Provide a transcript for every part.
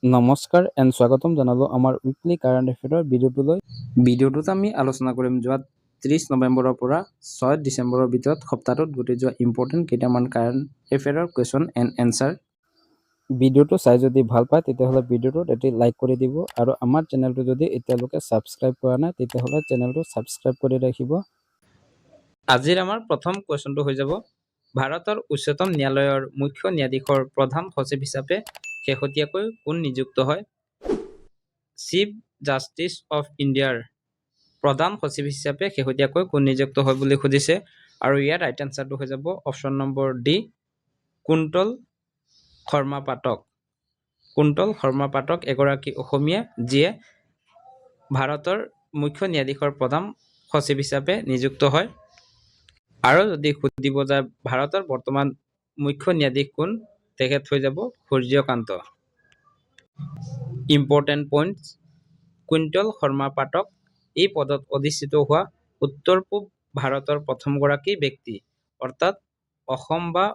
নমস্কাৰ এণ্ড স্বাগতম জনালোঁ আমাৰ উইকলি কাৰেণ্ট এফেয়াৰৰ ভিডিঅ'টোলৈ। ভিডিঅ'টোত আমি আলোচনা কৰিম যোৱা 30 নৱেম্বৰৰ পৰা 6 ডিচেম্বৰৰ ভিতৰত সপ্তাহটোত ঘটি যোৱা ইম্পৰ্টেণ্ট কেইটামান কাৰেণ্ট এফেয়াৰৰ কুৱেশ্যন এণ্ড এনচাৰ। ভিডিঅ'টো চাই যদি ভাল পায় তেতিয়াহ'লে ভিডিঅ'টোত এটি লাইক কৰি দিব আৰু আমাৰ চেনেলটো যদি এতিয়ালৈকে ছাবস্ক্ৰাইব কৰা নাই তেতিয়াহ'লে চেনেলটো ছাবস্ক্ৰাইব কৰি ৰাখিব। আজিৰ আমাৰ প্ৰথম কুৱেশ্যনটো হৈ যাব, ভাৰতৰ উচ্চতম ন্যায়ালয়ৰ মুখ্য ন্যায়াধীশৰ প্ৰধান সচিব হিচাপে শেহতীয়াকৈ কোন নিযুক্ত হয়? চিফ জাষ্টিচ অফ ইণ্ডিয়াৰ প্ৰধান সচিব হিচাপে শেহতীয়াকৈ কোন নিযুক্ত হয় বুলি সুধিছে আৰু ইয়াৰ ৰাইট এনচাৰটো হৈ যাব option number D, Kuntal Sharma Pathak. Kuntal Sharma Pathak এগৰাকী অসমীয়া যিয়ে ভাৰতৰ মুখ্য ন্যায়াধীশৰ প্ৰধান সচিব হিচাপে নিযুক্ত হয়। আৰু যদি সুধিব যায় ভাৰতৰ বৰ্তমান মুখ্য ন্যায়াধীশ কোন, তেখেত হৈ যাব সূৰ্যকান্ত। ইম্পৰ্টেণ্ট পইণ্টছ, কুন্তল শৰ্মা পাঠক এই পদত অধিষ্ঠিত হোৱা উত্তৰ পূব ভাৰতৰ প্ৰথমগৰাকী ব্যক্তি, অৰ্থাৎ অসম বা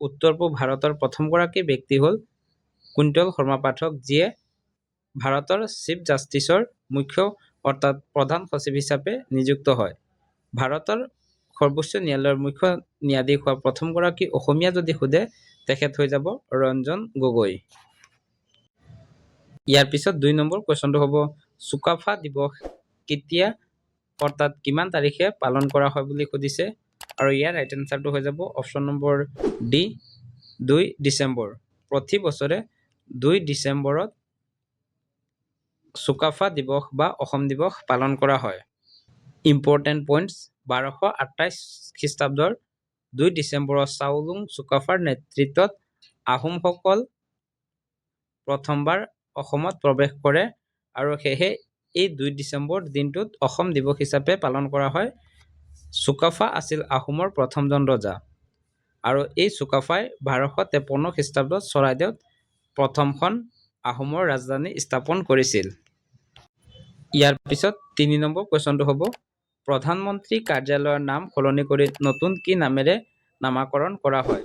উত্তৰ পূব ভাৰতৰ প্ৰথমগৰাকী ব্যক্তি হ'ল কুন্তল শৰ্মা পাঠক, যিয়ে ভাৰতৰ চিফ জাষ্টিচৰ মুখ্য অৰ্থাৎ প্ৰধান সচিব হিচাপে নিযুক্ত হয়। ভাৰতৰ সৰ্বোচ্চ ন্যায়ালয়ৰ মুখ্য ন্যায়াধীশ হোৱা প্ৰথমগৰাকী অসমীয়া যদি সোধে তেখেত হৈ যাব ৰঞ্জন গগৈ। ইয়াৰ পিছত 2 নম্বৰ কুৱেশ্যনটো হ'ব, চুকাফা দিৱস কেতিয়া অৰ্থাৎ কিমান তাৰিখে পালন কৰা হয় বুলি সুধিছে আৰু ইয়াৰ ৰাইট এনচাৰটো হৈ যাব অপশ্যন নম্বৰ ডি, 2 ডিচেম্বৰ। প্ৰতি বছৰে 2 ডিচেম্বৰত চুকাফা দিৱস বা অসম দিৱস পালন কৰা হয়। ইম্পৰ্টেণ্ট পইণ্টছ, 1228 খ্ৰীষ্টাব্দৰ 2 ডিচেম্বৰত চাওলুং চুকাফাৰ নেতৃত্বত আহোমসকল প্ৰথমবাৰ অসমত প্ৰৱেশ কৰে আৰু সেয়েহে এই 2 ডিচেম্বৰ দিনটোত অসম দিৱস হিচাপে পালন কৰা হয়। চুকাফা আছিল আহোমৰ প্ৰথমজন ৰজা আৰু এই চুকাফাই 1253 খ্ৰীষ্টাব্দত চৰাইদেউত প্ৰথমখন আহোমৰ ৰাজধানী স্থাপন কৰিছিল। ইয়াৰ পিছত 3 নম্বৰ কুৱেশ্যনটো হ'ব, প্ৰধানমন্ত্ৰী কাৰ্যালয়ৰ নাম সলনি কৰি নতুন কি নামেৰে নামাকৰণ কৰা হয়?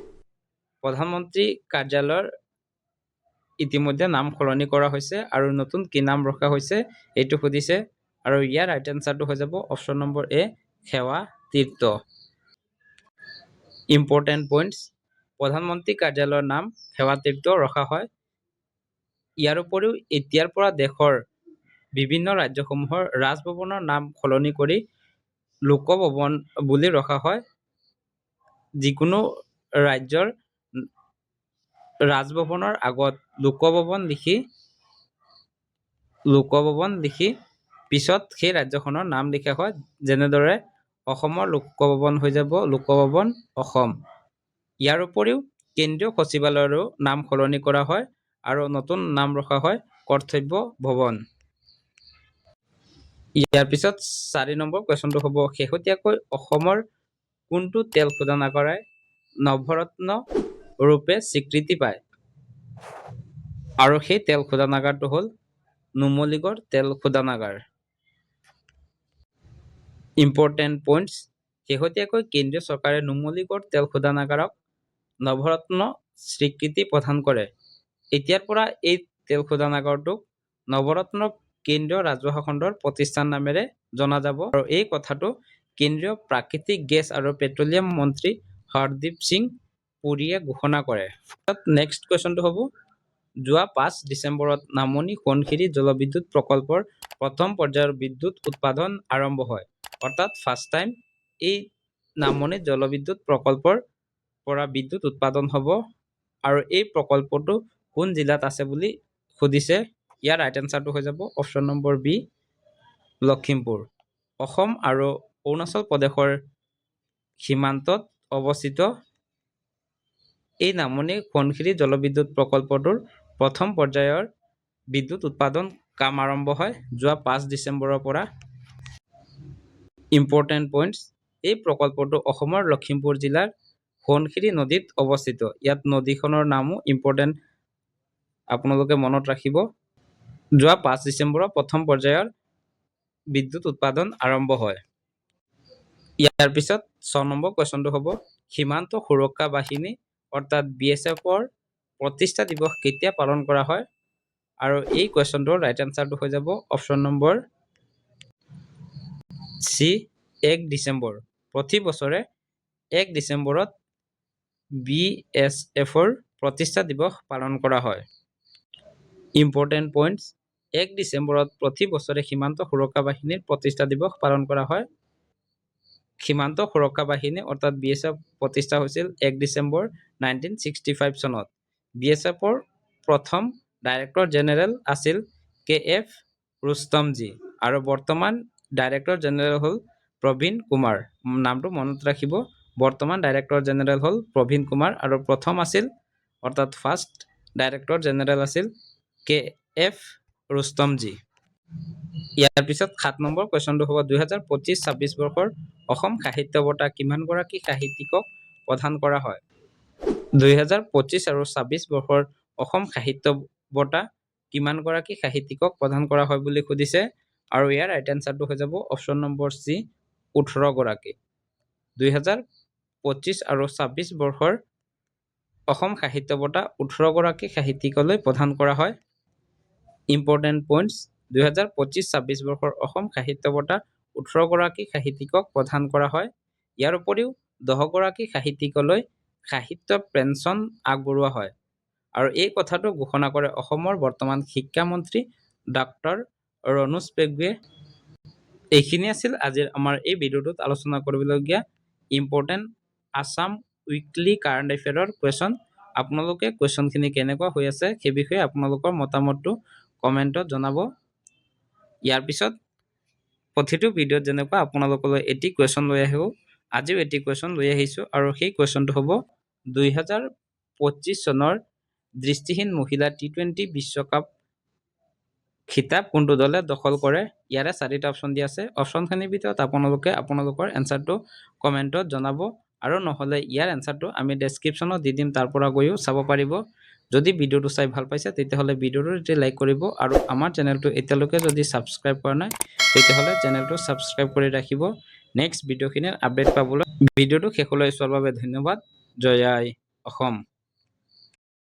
প্ৰধানমন্ত্ৰী কাৰ্যালয়ৰ ইতিমধ্যে নাম সলনি কৰা হৈছে আৰু নতুন কি নাম ৰখা হৈছে এইটো সুধিছে আৰু ইয়াৰ ৰাইট এনচাৰটো হৈ যাব অপশ্যন নম্বৰ এ, সেৱা তীৰ্থ। ইম্পৰ্টেণ্ট পইণ্টছ, প্ৰধানমন্ত্ৰী কাৰ্যালয়ৰ নাম সেৱা তীৰ্থ ৰখা হয়। ইয়াৰ উপৰিও এতিয়াৰ পৰা দেশৰ বিভিন্ন ৰাজ্যসমূহৰ ৰাজভৱনৰ নাম সলনি কৰি লোকভৱন বুলি ৰখা হয়। যিকোনো ৰাজ্যৰ ৰাজভৱনৰ আগত লোকভৱন লিখি পিছত সেই ৰাজ্যখনৰ নাম লিখা হয়। যেনেদৰে অসমৰ লোকভৱন হৈ যাব লোকভৱন অসম। ইয়াৰ উপৰিও কেন্দ্ৰীয় সচিবালয়ৰো নাম সলনি কৰা হয় আৰু নতুন নাম ৰখা হয় কৰ্তব্য ভৱন। ইয়াৰ পিছত 4 নম্বৰ কুৱেশ্যনটো হ'ব, শেহতীয়াকৈ অসমৰ কোনটো তেল শোধনাগাৰে নৱৰত্ন ৰূপে স্বীকৃতি পায়? আৰু সেই তেল শোধনাগাৰটো হ'ল নুমলীগড় তেল শোধনাগাৰ। ইম্পৰ্টেণ্ট পইণ্টছ, শেহতীয়াকৈ কেন্দ্ৰীয় চৰকাৰে নুমলীগড় তেল শোধনাগাৰক নৱৰত্ন স্বীকৃতি প্ৰদান কৰে। এতিয়াৰ পৰা এই তেল শোধনাগাৰটোক নৱৰত্ন কেন্দ্ৰীয় ৰাজহুৱা খণ্ডৰ প্ৰতিষ্ঠান নামেৰে জনা যাব আৰু এই কথাটো কেন্দ্ৰীয় প্ৰাকৃতিক গেছ আৰু পেট্ৰলিয়াম মন্ত্ৰী হৰদীপ সিং পুৰীয়ে ঘোষণা কৰে। নেক্সট কুৱেশ্যনটো হ'ব, যোৱা 5 ডিচেম্বৰত নামনি সোৱণশিৰি জলবিদ্যুৎ প্ৰকল্পৰ প্ৰথম পৰ্যায়ৰ বিদ্যুৎ উৎপাদন আৰম্ভ হয়। অৰ্থাৎ ফাৰ্ষ্ট টাইম এই নামনিত জলবিদ্যুৎ প্ৰকল্পৰ পৰা বিদ্যুৎ উৎপাদন হ'ব আৰু এই প্ৰকল্পটো কোন জিলাত আছে বুলি সুধিছে। ইয়াৰ ৰাইট এনচাৰটো হৈ যাব option number B, Lakhimpur. Assam আৰু অৰুণাচল প্ৰদেশৰ সীমান্তত অৱস্থিত এই নামনি সোৱণশিৰি জলবিদ্যুৎ প্ৰকল্পটোৰ প্ৰথম পৰ্যায়ৰ বিদ্যুৎ উৎপাদন কাম আৰম্ভ হয় যোৱা 5 ডিচেম্বৰৰ পৰা। ইম্পৰ্টেণ্ট পইণ্টছ, এই প্ৰকল্পটো অসমৰ লখিমপুৰ জিলাৰ সোৱণশিৰি নদীত অৱস্থিত। ইয়াত নদীখনৰ নামো ইম্পৰ্টেণ্ট, আপোনালোকে মনত ৰাখিব। যোৱা 5 ডিচেম্বৰত প্ৰথম পৰ্যায়ৰ বিদ্যুৎ উৎপাদন আৰম্ভ হয়। ইয়াৰ পিছত 6 নম্বৰ কুৱেশ্যনটো হ'ব, সীমান্ত সুৰক্ষা বাহিনী অৰ্থাৎ BSFৰ প্ৰতিষ্ঠা দিৱস কেতিয়া পালন কৰা হয়? আৰু এই কুৱেশ্যনটোৰ ৰাইট এনচাৰটো হৈ যাব অপশ্যন নম্বৰ চি 1 ডিচেম্বৰ। প্ৰতি বছৰে 1 ডিচেম্বৰত BSFৰ প্ৰতিষ্ঠা দিৱস পালন কৰা হয়। ইম্পৰ্টেণ্ট পইণ্টছ, 1 ডিচেম্বৰত প্ৰতি বছৰে সীমান্ত সুৰক্ষা বাহিনীৰ প্ৰতিষ্ঠা দিৱস পালন কৰা হয়। সীমান্ত সুৰক্ষা বাহিনী অৰ্থাৎ BSF প্ৰতিষ্ঠা হৈছিল 1 ডিচেম্বৰ 1965 চনত। BSFৰ প্ৰথম ডাইৰেক্টৰ জেনেৰেল আছিল KF ৰুস্তমজী আৰু বৰ্তমান ডাইৰেক্টৰ জেনেৰেল হ'ল প্ৰবীণ কুমাৰ। নামটো মনত ৰাখিব, বৰ্তমান ডাইৰেক্টৰ জেনেৰেল হ'ল প্ৰবীণ কুমাৰ আৰু প্ৰথম আছিল অৰ্থাৎ ফাৰ্ষ্ট ডাইৰেক্টৰ জেনেৰেল আছিল KF ৰুস্তমজী। ইয়াৰ পিছত 7 নম্বৰ কুৱেশ্যনটো হ'ব 2025-26 বৰ্ষৰ অসম সাহিত্য বঁটা কিমানগৰাকী সাহিত্যিকক প্ৰদান কৰা হয়? 2025 আৰু 26 বৰ্ষৰ অসম সাহিত্য বঁটা কিমানগৰাকী সাহিত্যিকক প্ৰদান কৰা হয় বুলি সুধিছে আৰু ইয়াৰ ৰাইট এনচাৰটো হৈ যাব অপশ্যন নম্বৰ চি 18 গৰাকী। 2025 আৰু 26 বৰ্ষৰ অসম সাহিত্য বঁটা 18 গৰাকী সাহিত্যিকলৈ প্ৰদান কৰা হয়। ইম্পৰ্টেণ্ট পইণ্টছ, 2025-26 বৰ্ষৰ অসম সাহিত্য বঁটা 18 গৰাকী সাহিত্যিকক প্ৰদান কৰা হয়। ইয়াৰ উপৰিও 10 গৰাকী সাহিত্যিকলৈ সাহিত্য পেঞ্চন আগবঢ়োৱা হয় আৰু এই কথাটো ঘোষণা কৰে অসমৰ বৰ্তমান শিক্ষামন্ত্ৰী ডক্টৰ ৰণোজ পেগুৱে। এইখিনি আছিল আজিৰ আমাৰ এই ভিডিঅ'টোত আলোচনা কৰিবলগীয়া ইম্পৰ্টেণ্ট আছাম উইকলি কাৰেণ্ট এফেয়াৰৰ কুৱেশ্যন। আপোনালোকে কুৱেশ্যনখিনি কেনেকুৱা হৈ আছে সেই বিষয়ে আপোনালোকৰ মতামতটো কমেণ্টত জনাব। ইয়াৰ পিছত প্ৰতিটো ভিডিঅ'ত যেনেকুৱা আপোনালোকলৈ এটি কুৱেশ্যন লৈ আহিব, আজিও এটি কুৱেশ্যন লৈ আহিছোঁ আৰু সেই কুৱেশ্যনটো হ'ব 2025 চনৰ দৃষ্টিহীন মহিলা T20 বিশ্বকাপ খিতাপ কোনটো দলে দখল কৰে? ইয়াৰে 4টা অপশ্যন দিয়া আছে। অপশ্যনখিনিৰ ভিতৰত আপোনালোকে আপোনালোকৰ এনচাৰটো কমেণ্টত জনাব আৰু নহ'লে ইয়াৰ এনচাৰটো আমি ডেছক্ৰিপশ্যনত দি দিম, তাৰ পৰা গৈও চাব পাৰিব। যদি ভিডিঅ'টো চাই ভাল পাইছে তেতিয়াহ'লে ভিডিঅ'টো এটি লাইক কৰিব আৰু আমাৰ চেনেলটো এতিয়ালৈকে যদি ছাবস্ক্ৰাইব কৰা নাই তেতিয়াহ'লে চেনেলটো ছাবস্ক্ৰাইব কৰি ৰাখিব নেক্সট ভিডিঅ'খিনিৰ আপডেট পাবলৈ। ভিডিঅ'টো শেষলৈ চোৱাৰ বাবে ধন্যবাদ। জয় আই অসম।